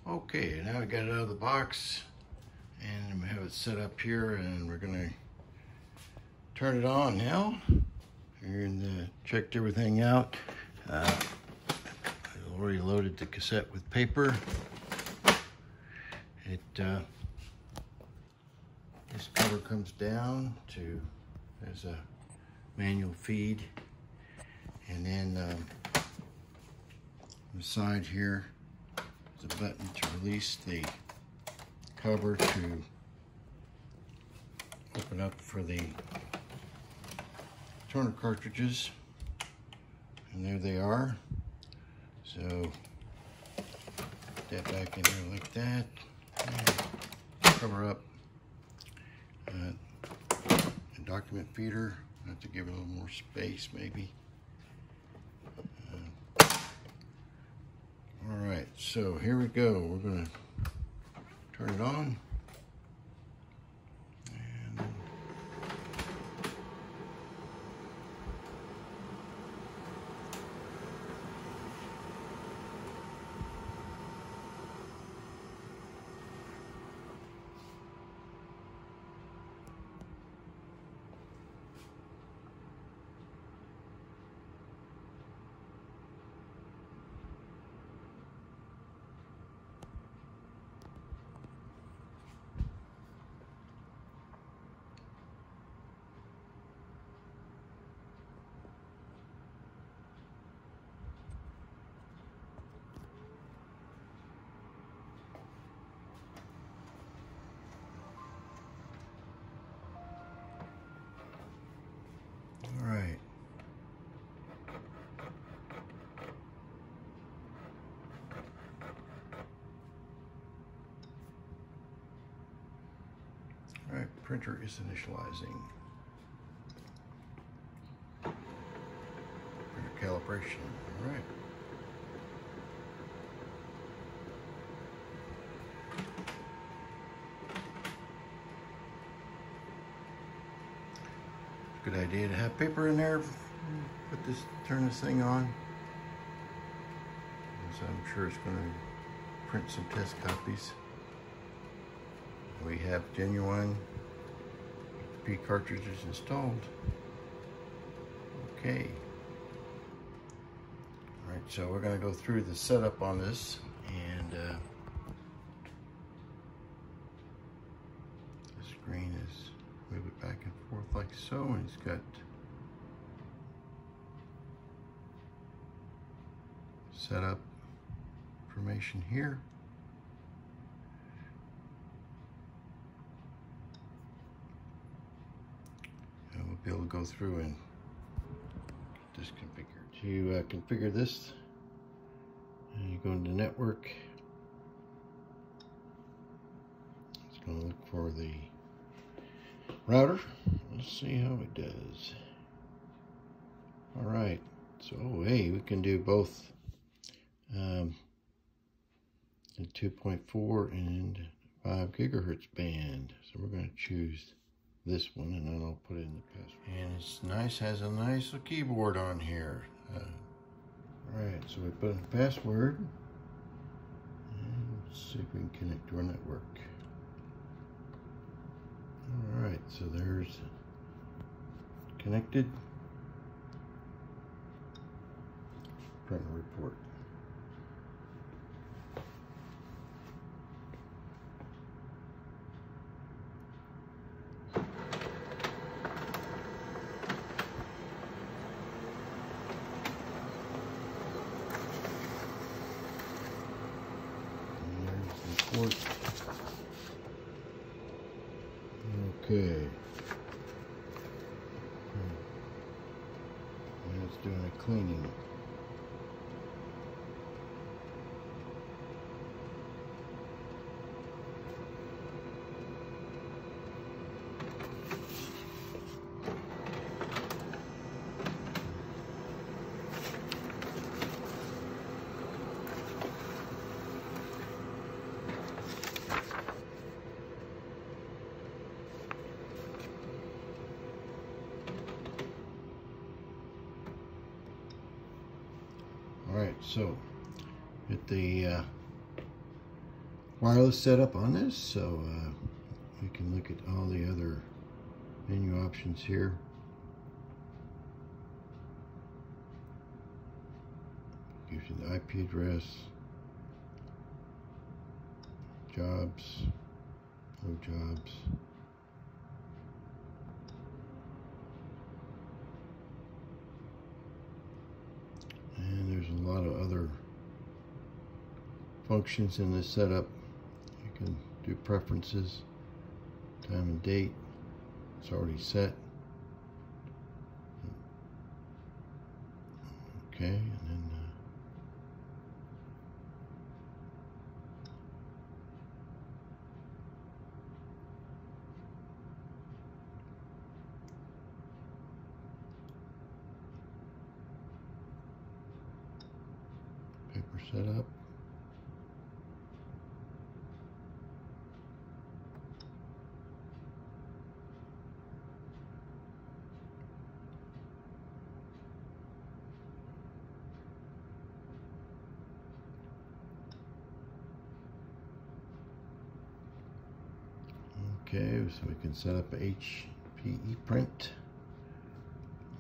Okay, now we got it out of the box and we have it set up here, and we're gonna turn it on now. And checked everything out. I already loaded the cassette with paper. This cover comes down to, there's a manual feed, and then on the side here is a button to release the cover to open up for the toner cartridges, and there they are. So put that back in there like that, and cover up a document feeder. I have to give it a little more space maybe. All right, so here we go. We're gonna turn it on. All right, printer is initializing. Printer calibration, all right. Good idea to have paper in there. Turn this thing on. So I'm sure it's going to print some test copies. We have genuine P cartridges installed. Okay. All right, so we're going to go through the setup on this, and the screen is move it back and forth like so, and it's got setup information here. We'll be able to go through and get this configured. To configure this, you go into network. It's going to look for the router. Let's see how it does. All right, so hey, we can do both the 2.4 and 5 gigahertz band. So we're going to choose this one, and then I'll put it in the password. And it's nice, has a nice little keyboard on here. All right, so we put in the password, and let's see if we can connect to our network. All right, so there's connected. Printer report. Okay. And it's doing a cleaning. All right, so at the wireless setup on this, so we can look at all the other menu options here. Gives you the IP address, jobs, no jobs. And there's a lot of other functions in this setup. You can do preferences, time and date. It's already set. Okay, and then paper setup. Okay, so we can set up a HPE print.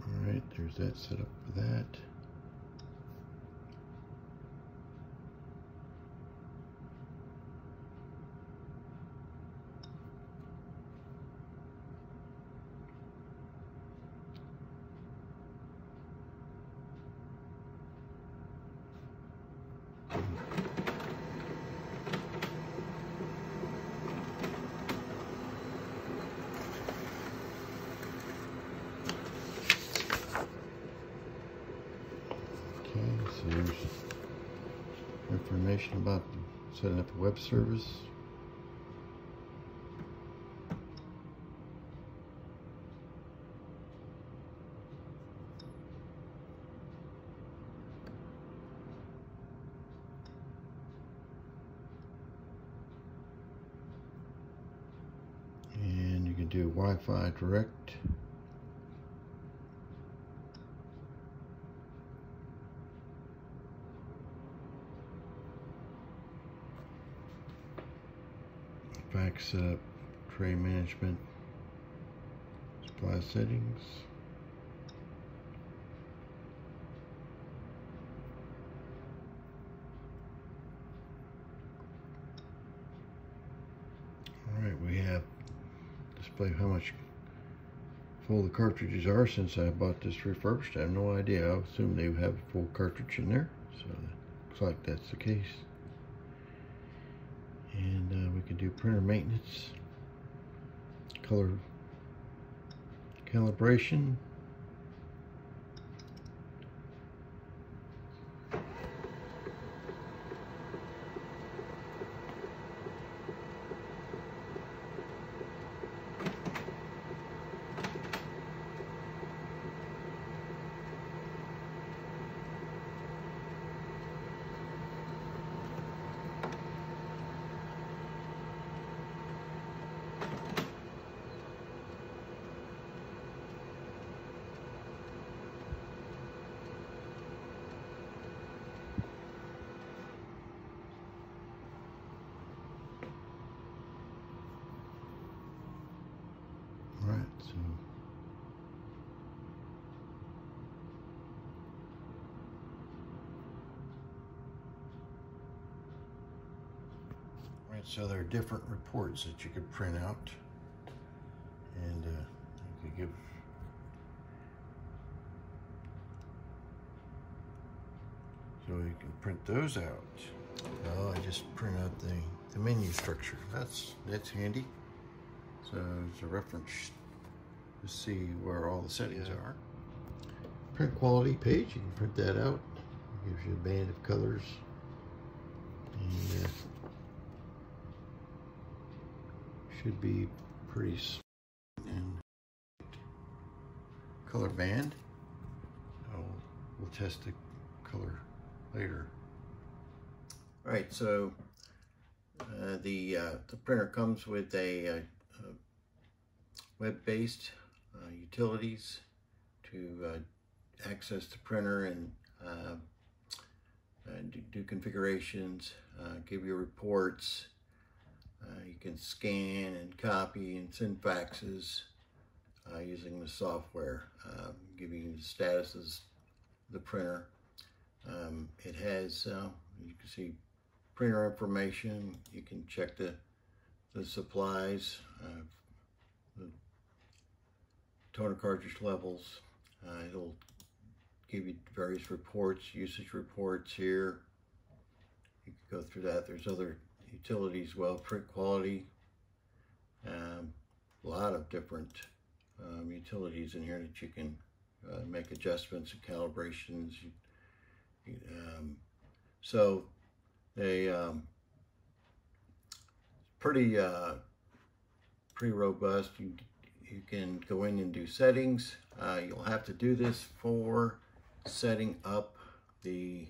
All right, there's that set up for that. So there's information about setting up a web service. And you can do Wi-Fi direct. Fax setup, tray management, supply settings. Alright, we have display how much full the cartridges are. Since I bought this refurbished, I have no idea. I assume they have a full cartridge in there, so looks like that's the case. And we can do printer maintenance, color calibration, so there are different reports that you could print out, and you could give so you can print those out. Well, I just print out the menu structure. That's handy. So it's a reference to see where all the settings are. Print quality page, you can print that out. It gives you a band of colors. And should be pretty and color band. We'll test the color later. All right, so the printer comes with a web-based utilities to access the printer and do configurations, give you reports, You can scan and copy and send faxes using the software, giving you the statuses of the printer. It has, you can see printer information. You can check the supplies, the toner cartridge levels. It'll give you various reports, usage reports here. You can go through that. There's other utilities, well, print quality, a lot of different utilities in here that you can make adjustments and calibrations. So they pretty robust. You can go in and do settings. You'll have to do this for setting up the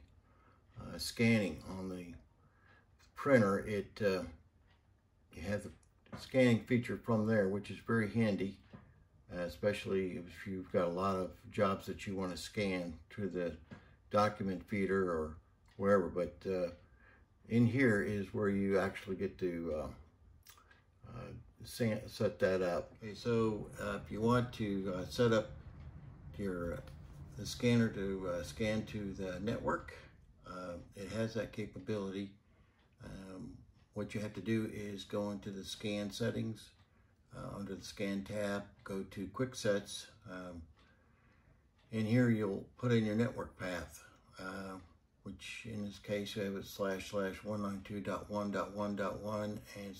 scanning on the printer. You have the scanning feature from there, which is very handy, especially if you've got a lot of jobs that you want to scan to the document feeder or wherever. But in here is where you actually get to set that up. Okay, so if you want to set up the scanner to scan to the network, it has that capability. What you have to do is go into the scan settings, under the scan tab, go to quick sets. In here you'll put in your network path, which in this case you have it //192.1.1.1 and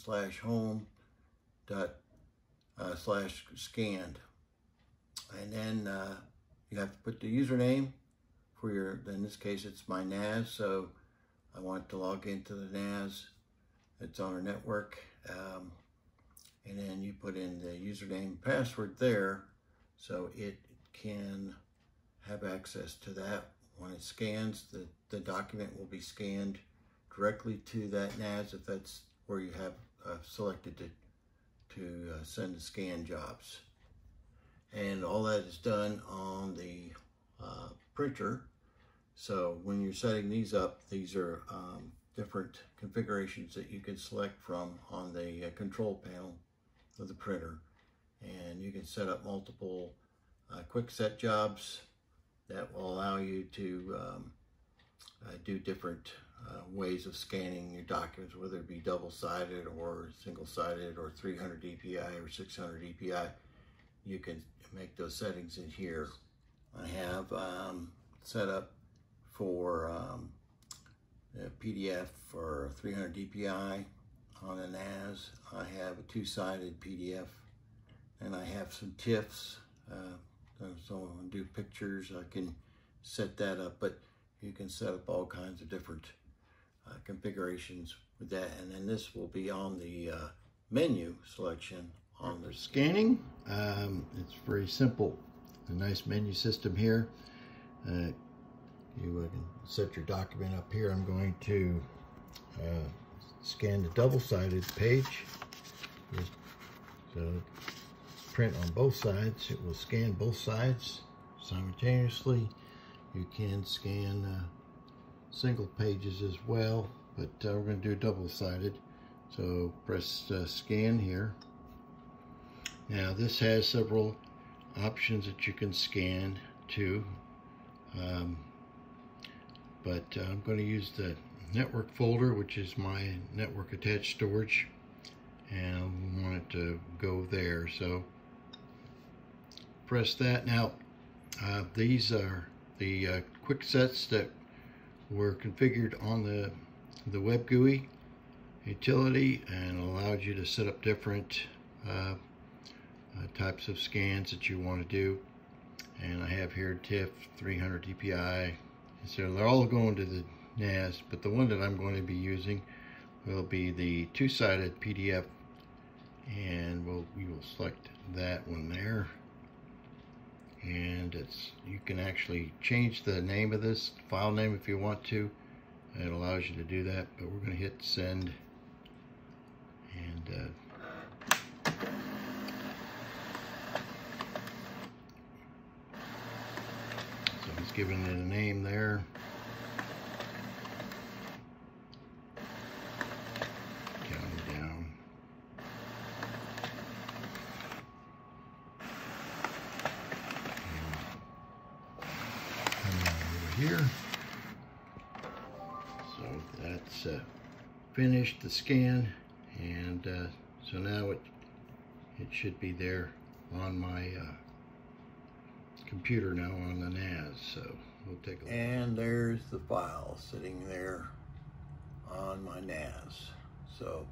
/home./scanned. And then you have to put the username for your, in this case it's my NAS, so I want to log into the NAS that's on our network. And then you put in the username and password there so it can have access to that. When it scans, the document will be scanned directly to that NAS if that's where you have selected to send the scan jobs. And all that is done on the printer. So when you're setting these up, these are different configurations that you can select from on the control panel of the printer. And you can set up multiple quick set jobs that will allow you to do different ways of scanning your documents, whether it be double-sided or single-sided or 300 dpi or 600 dpi. You can make those settings in here. I have set up for PDF for 300 dpi on a NAS. I have a two-sided PDF, and I have some TIFFs. So when I do pictures, I can set that up, but you can set up all kinds of different configurations with that. And then this will be on the menu selection on the scanning. It's very simple. A nice menu system here. You can set your document up here. I'm going to scan the double-sided page. So print on both sides. It will scan both sides simultaneously. You can scan single pages as well, but we're going to do double-sided. So press scan here. Now this has several options that you can scan to, but I'm going to use the network folder, which is my network attached storage, and I want it to go there. So press that. Now these are the quick sets that were configured on the web GUI utility, and allowed you to set up different types of scans that you want to do. And I have here TIFF 300 dpi, so they're all going to the NAS, but the one that I'm going to be using will be the two-sided PDF, and we will select that one there. And you can actually change the name of this file name if you want to. It allows you to do that, but we're going to hit send. And so he's giving it a name there. Counting down. here. So that's finished the scan, and so now it should be there on my computer now on the NAS. So we'll take a look. And there's the file sitting there on my NAS. So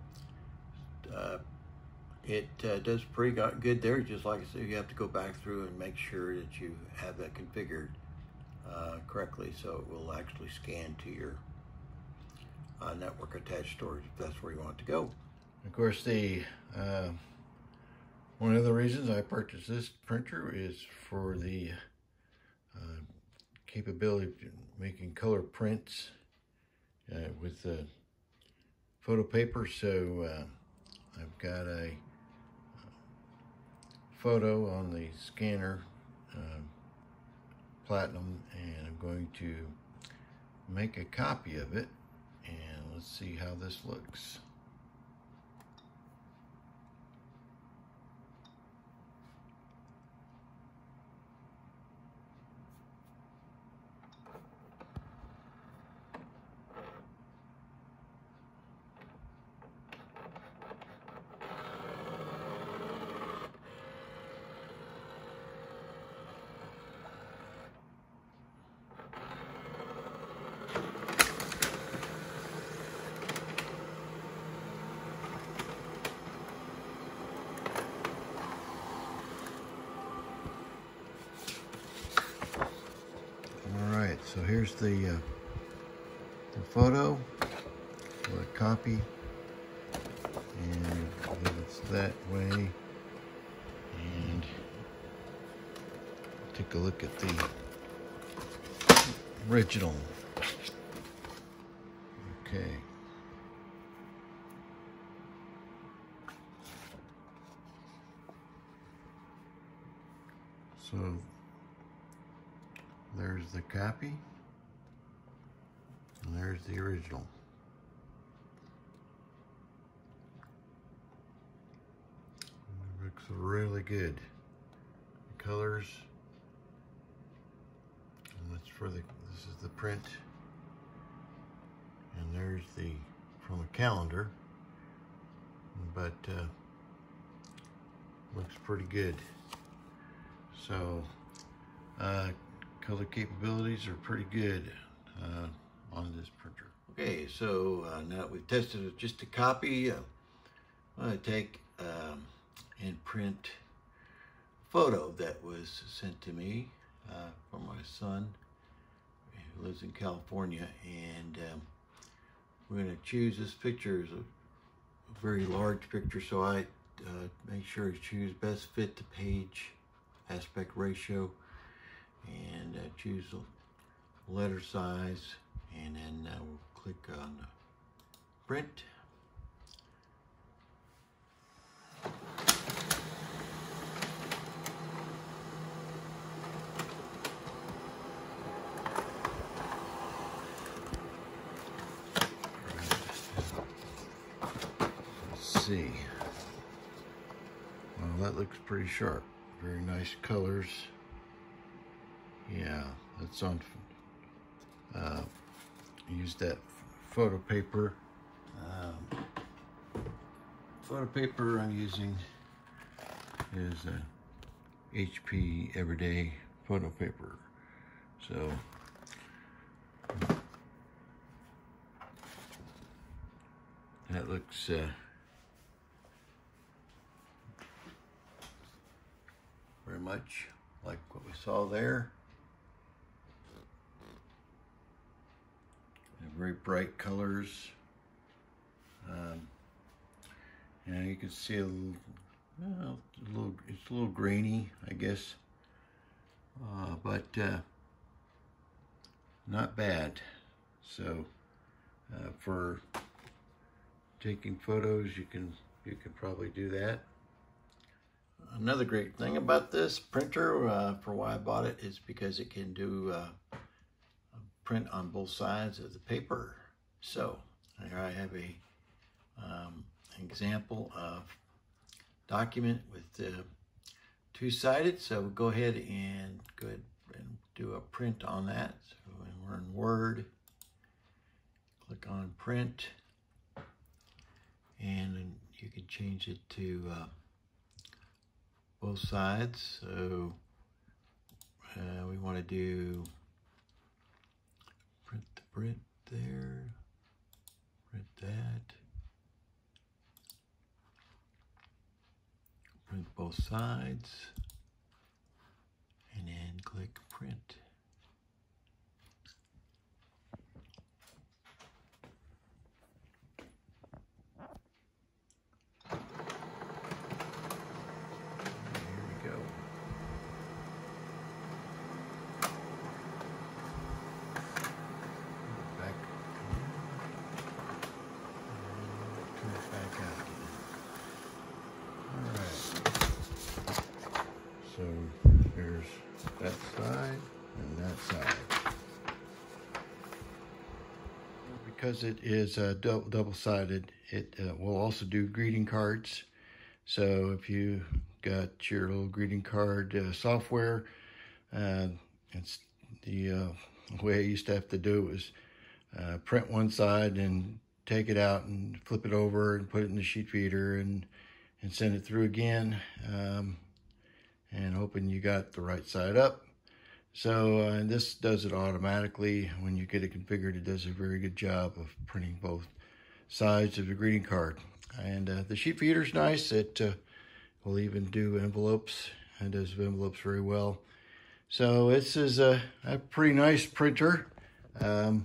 it does pretty good there. Just like I said, you have to go back through and make sure that you have that configured correctly, so it will actually scan to your network attached storage if that's where you want it to go. Of course, the one of the reasons I purchased this printer is for the capability of making color prints with photo paper. So I've got a photo on the scanner, Platinum, and I'm going to make a copy of it, and let's see how this looks. So here's the photo, or a copy, and it's that way. And take a look at the original. Okay. So there's the copy, and there's the original. It looks really good. The colors, and that's for this is the print, and there's the from a calendar, but looks pretty good. So color capabilities are pretty good on this printer. Okay, so now that we've tested it, just a copy, I'm going to take and print a photo that was sent to me from my son who lives in California, and we're going to choose this picture as a very large picture, so I make sure to choose best fit to page aspect ratio, and choose the letter size, and then we'll click on print. Let's see. Well, that looks pretty sharp. Very nice colors. Yeah, that's on. Use that photo paper. Photo paper I'm using is a HP Everyday photo paper. So that looks very much like what we saw there. Very bright colors, and you can see it's a little grainy, I guess, but not bad. So for taking photos, you can probably do that. Another great thing about this printer, for why I bought it, is because it can do print on both sides of the paper. So here I have a an example of document with two-sided. So we'll go ahead and do a print on that. So we're in Word. Click on print, and then you can change it to both sides. So we want to do print the print there, print that, print both sides, and then click print. So there's that side and that side. Because it is double-sided, it will also do greeting cards. So if you got your little greeting card software, it's the way I used to have to do it was print one side and take it out and flip it over and put it in the sheet feeder and send it through again. And hoping you got the right side up. So and this does it automatically. When you get it configured, it does a very good job of printing both sides of the greeting card. And the sheet feeder is nice. It will even do envelopes, and does envelopes very well. So this is a pretty nice printer. HP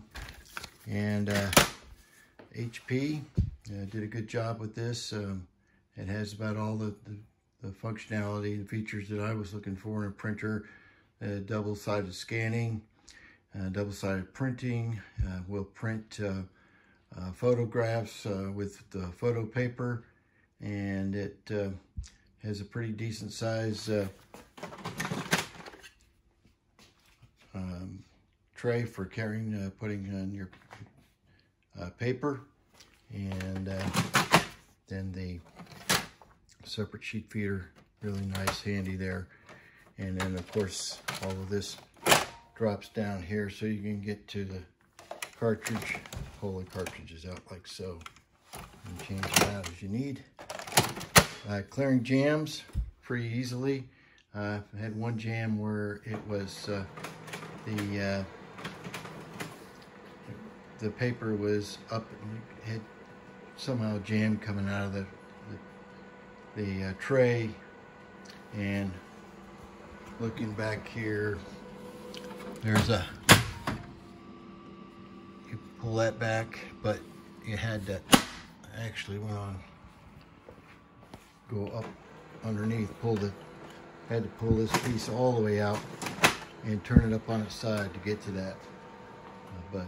did a good job with this. It has about all the functionality and features that I was looking for in a printer. Double-sided scanning, double-sided printing, will print photographs with the photo paper, and it has a pretty decent size tray for carrying, putting on your paper, and then the separate sheet feeder, really nice, handy there. And then of course all of this drops down here so you can get to the cartridge, pull the cartridges out like so, and change it out as you need. Clearing jams pretty easily. I had one jam where it was the paper was up and had somehow jam coming out of the tray. And looking back here, there's a, you pull that back, but you had to actually go up underneath, had to pull this piece all the way out and turn it up on its side to get to that. But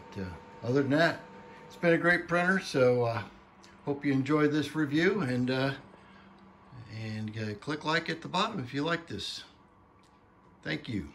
other than that, it's been a great printer. So hope you enjoyed this review, and click like at the bottom if you like this. Thank you.